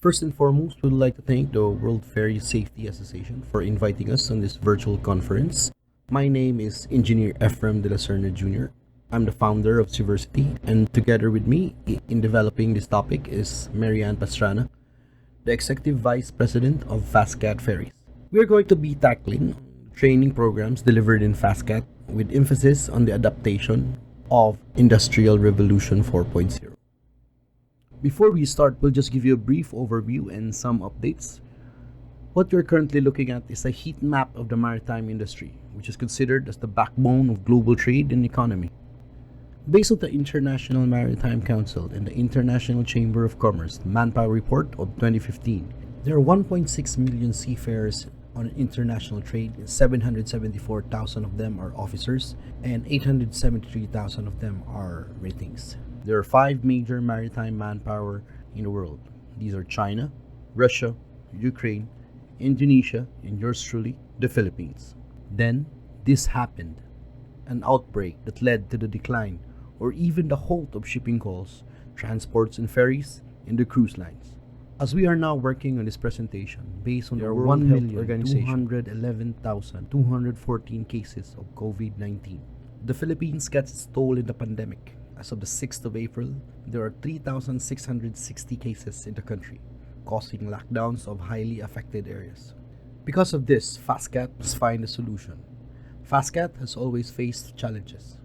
First and foremost, we'd like to thank the World Ferries Safety Association for inviting us on this virtual conference. My name is Engineer Ephrem de la Cerna Jr. I'm the founder of Civersity, and together with me in developing this topic is Ann Pastrana, the Executive Vice President of FastCat Ferries. We are going to be tackling training programs delivered in FastCat with emphasis on the adaptation of Industrial Revolution 4.0. Before we start, we'll just give you a brief overview and some updates. What you're currently looking at is a heat map of the maritime industry, which is considered as the backbone of global trade and economy. Based on the International Maritime Council and the International Chamber of Commerce Manpower Report of 2015, there are 1.6 million seafarers on international trade, and 774,000 of them are officers, and 873,000 of them are ratings. There are 5 major maritime manpower in the world. These are China, Russia, Ukraine, Indonesia, and yours truly, the Philippines. Then, this happened. An outbreak that led to the decline or even the halt of shipping calls, transports and ferries, and the cruise lines. As we are now working on this presentation, based on the World Health Organization, 211,214 cases of COVID-19. The Philippines gets its toll in the pandemic. As of the 6th of April, there are 3,660 cases in the country, causing lockdowns of highly affected areas. Because of this, FastCat must find a solution. FastCat has always faced challenges.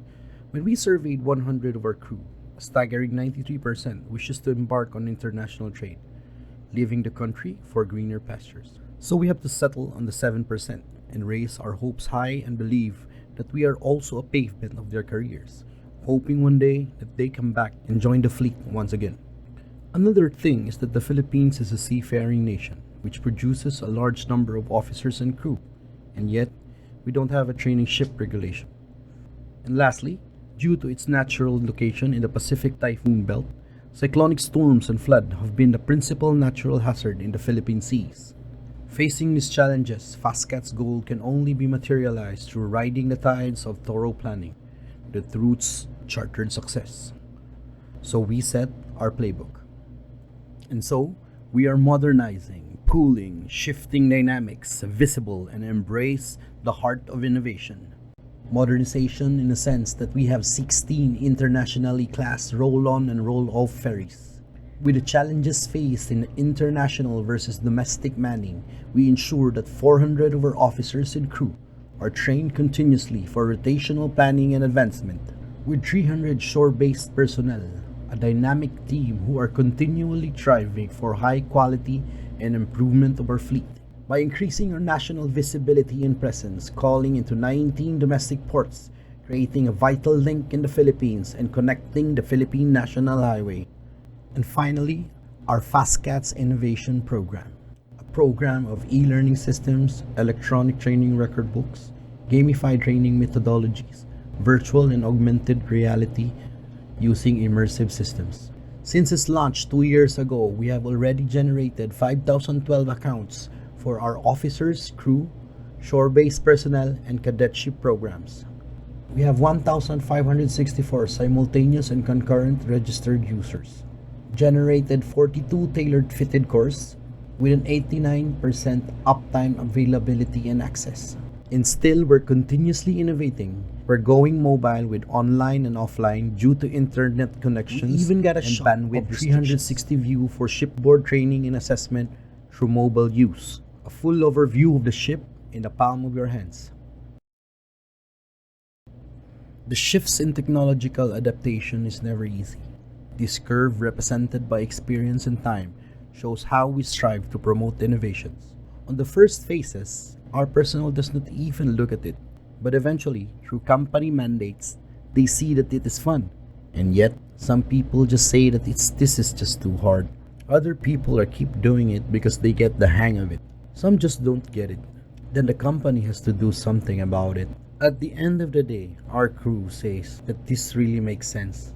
When we surveyed 100 of our crew, a staggering 93% wishes to embark on international trade, leaving the country for greener pastures. So we have to settle on the 7% and raise our hopes high and believe that we are also a pavement of their careers, hoping one day that they come back and join the fleet once again. Another thing is that the Philippines is a seafaring nation which produces a large number of officers and crew, and yet we don't have a training ship regulation. And lastly, due to its natural location in the Pacific typhoon belt, cyclonic storms and flood have been the principal natural hazard in the Philippine seas. Facing these challenges, FastCat's goal can only be materialized through riding the tides of thorough planning, the routes chartered success. So we set our playbook. And so, we are modernizing, pooling, shifting dynamics, visible, and embrace the heart of innovation. Modernization in the sense that we have 16 internationally classed roll-on and roll-off ferries. With the challenges faced in international versus domestic manning, we ensure that 400 of our officers and crew are trained continuously for rotational planning and advancement. With 300 shore-based personnel, a dynamic team who are continually striving for high quality and improvement of our fleet. By increasing our national visibility and presence, calling into 19 domestic ports, creating a vital link in the Philippines and connecting the Philippine National Highway. And finally, our FastCat's Innovation Program, a program of e-learning systems, electronic training record books, gamified training methodologies, virtual and augmented reality using immersive systems. Since its launch 2 years ago, we have already generated 5,012 accounts for our officers, crew, shore-based personnel, and cadetship programs. We have 1,564 simultaneous and concurrent registered users, generated 42 tailored fitted courses with an 89% uptime availability and access. And still, we're continuously innovating. We're going mobile with online and offline due to internet connections. We even got a bandwidth 360 view for shipboard training and assessment through mobile use. A full overview of the ship in the palm of your hands. The shifts in technological adaptation is never easy. This curve, represented by experience and time, shows how we strive to promote innovations. On the first phases, our personnel does not even look at it, but eventually, through company mandates, they see that it is fun. And yet, some people just say that this is just too hard. Other people keep doing it because they get the hang of it. Some just don't get it. Then the company has to do something about it. At the end of the day, our crew says that this really makes sense,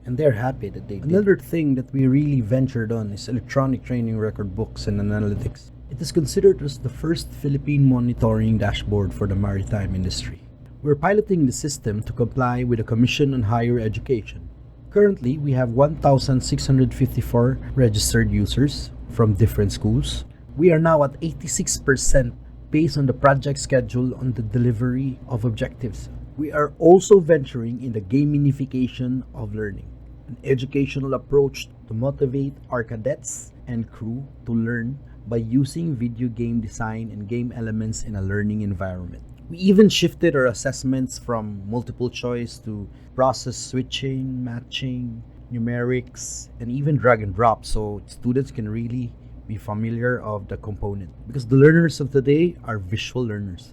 and they're happy that they did. Another thing that we really ventured on is electronic training record books and analytics. It is considered as the first Philippine monitoring dashboard for the maritime industry. We're piloting the system to comply with the Commission on Higher Education. Currently, we have 1,654 registered users, from different schools. We are now at 86% based on the project schedule on the delivery of objectives. We are also venturing in the gamification of learning, an educational approach to motivate our cadets and crew to learn by using video game design and game elements in a learning environment. We even shifted our assessments from multiple choice to process switching, matching, numerics, and even drag and drop, so students can really be familiar of the component, because the learners of today are visual learners.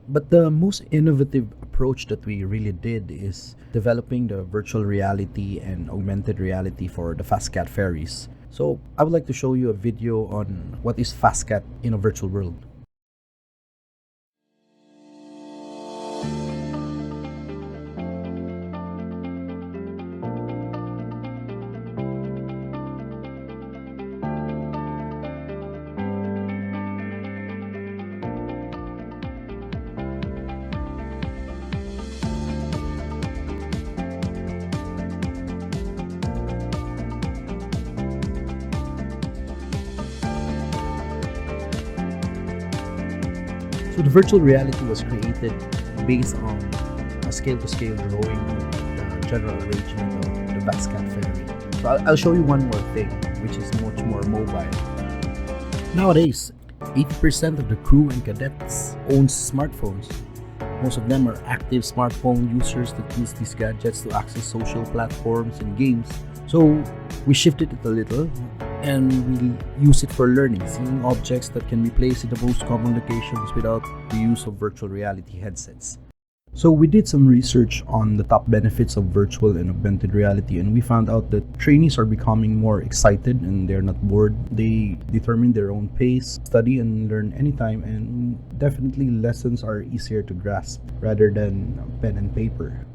But the most innovative approach that we really did is developing the virtual reality and augmented reality for the FastCat Ferries. So I would like to show you a video on what is FastCat in a virtual world. So the virtual reality was created based on a scale-to-scale drawing of the general arrangement of the FastCat Ferry. So I'll show you one more thing, which is much more mobile. Nowadays, 80% of the crew and cadets owns smartphones. Most of them are active smartphone users that use these gadgets to access social platforms and games. So we shifted it a little and we use it for learning, seeing objects that can be placed in the most common locations without the use of virtual reality headsets. So we did some research on the top benefits of virtual and augmented reality, and we found out that trainees are becoming more excited and they're not bored. They determine their own pace, study and learn anytime, and definitely lessons are easier to grasp rather than pen and paper.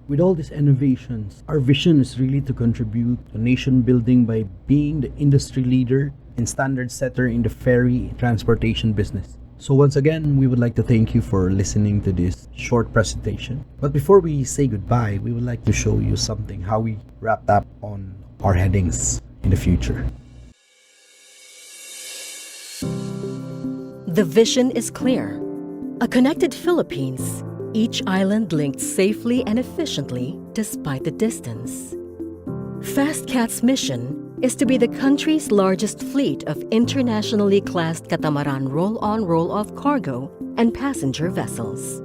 With all these innovations, our vision is really to contribute to nation building by being the industry leader and standard setter in the ferry transportation business. So once again, we would like to thank you for listening to this short presentation. But before we say goodbye, we would like to show you something, how we wrapped up on our headings in the future. The vision is clear. A connected Philippines, each island linked safely and efficiently despite the distance. FastCat's mission is to be the country's largest fleet of internationally classed catamaran roll-on roll-off cargo and passenger vessels.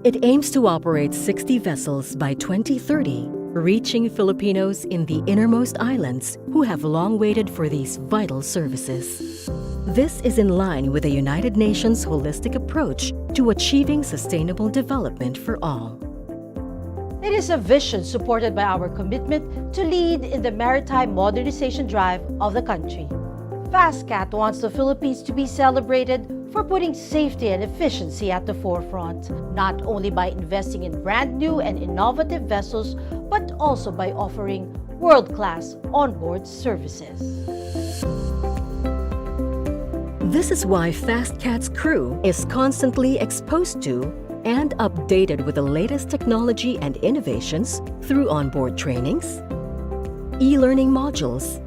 It aims to operate 60 vessels by 2030, reaching Filipinos in the innermost islands who have long waited for these vital services. This is in line with the United Nations holistic approach to achieving sustainable development for all. It is a vision supported by our commitment to lead in the maritime modernization drive of the country. FastCat wants the Philippines to be celebrated for putting safety and efficiency at the forefront, not only by investing in brand new and innovative vessels, but also by offering world-class onboard services. This is why FastCat's crew is constantly exposed to and updated with the latest technology and innovations through onboard trainings, e-learning modules,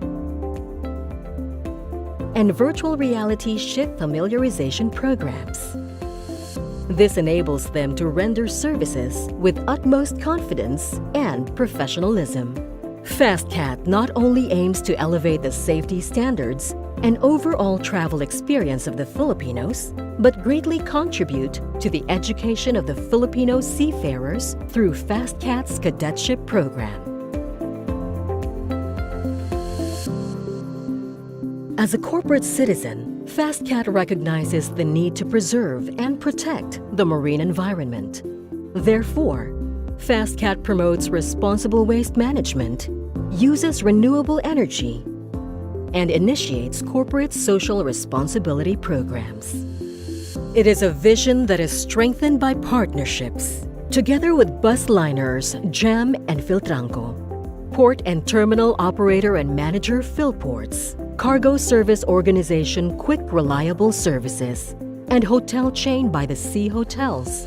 and virtual reality ship familiarization programs. This enables them to render services with utmost confidence and professionalism. FastCat not only aims to elevate the safety standards and overall travel experience of the Filipinos, but greatly contribute to the education of the Filipino seafarers through FastCat's cadetship program. As a corporate citizen, FastCat recognizes the need to preserve and protect the marine environment. Therefore, FastCat promotes responsible waste management, uses renewable energy, and initiates corporate social responsibility programs. It is a vision that is strengthened by partnerships, together with bus liners JAM and Filtranco, port and terminal operator and manager Philports, cargo service organization Quick Reliable Services, and hotel chain By the Sea Hotels.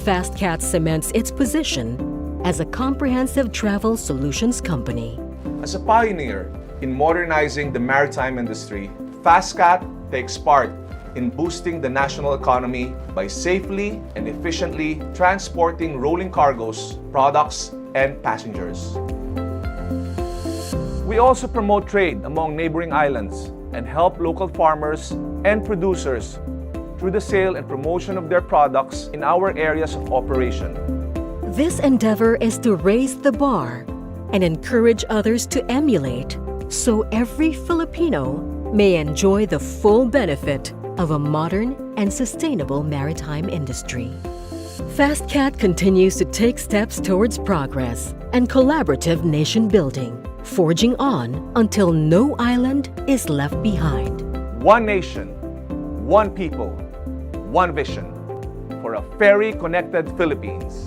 FastCat cements its position as a comprehensive travel solutions company. As a pioneer in modernizing the maritime industry, FastCat takes part in boosting the national economy by safely and efficiently transporting rolling cargoes, products, and passengers. We also promote trade among neighboring islands and help local farmers and producers through the sale and promotion of their products in our areas of operation. This endeavor is to raise the bar and encourage others to emulate, so every Filipino may enjoy the full benefit of a modern and sustainable maritime industry. FastCat continues to take steps towards progress and collaborative nation building, forging on until no island is left behind. One nation, one people, one vision for a ferry-connected Philippines.